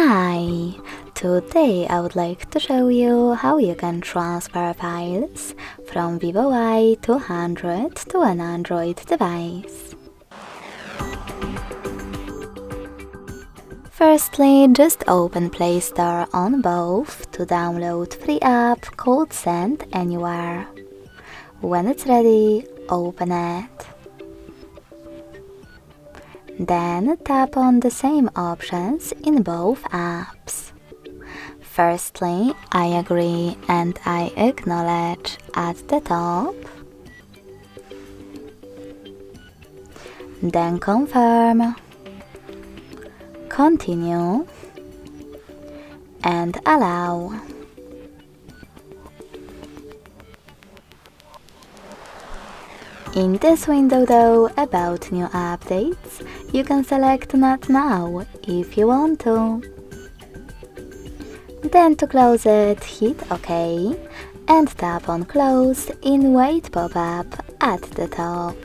Hi! Today I would like to show you how you can transfer files from Vivo Y200 to an Android device. Firstly, just open Play Store on both to download free app called Send Anywhere. When it's ready, open it. Then tap on the same options in both apps. Firstly, I agree and I acknowledge at the top. Then confirm, continue, and allow. In this window though, about new updates, you can select Not Now if you want to. Then to close it, hit OK and tap on Close in Wait pop-up at the top.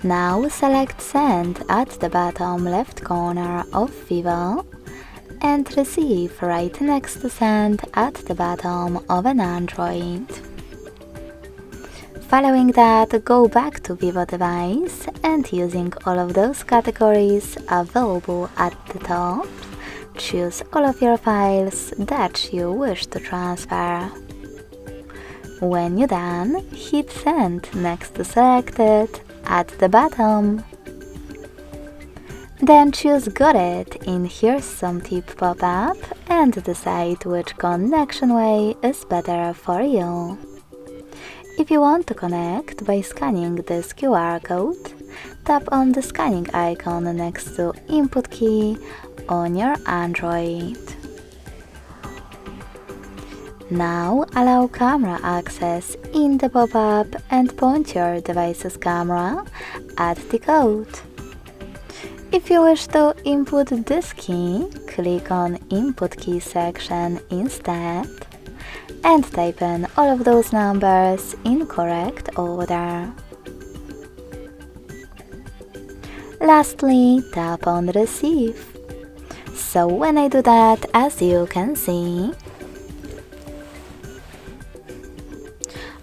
Now select Send at the bottom left corner of Vivo and Receive right next to Send at the bottom of an Android. Following that, go back to Vivo device and using all of those categories available at the top, choose all of your files that you wish to transfer. When you're done, hit Send next to Selected at the bottom. Then choose Got It in Here's Some Tip pop-up and decide which connection way is better for you. If you want to connect by scanning this QR code, tap on the scanning icon next to Input key on your Android. Now allow camera access in the pop-up and point your device's camera at the code. If you wish to input this key, click on Input key section instead and type in all of those numbers in correct order. Lastly, tap on Receive. So when I do that, as you can see,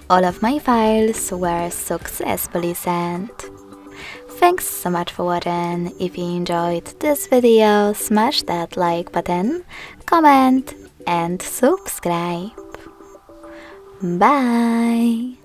all of my files were successfully sent. Thanks so much for watching. If you enjoyed this video, smash that like button, comment and subscribe. Bye!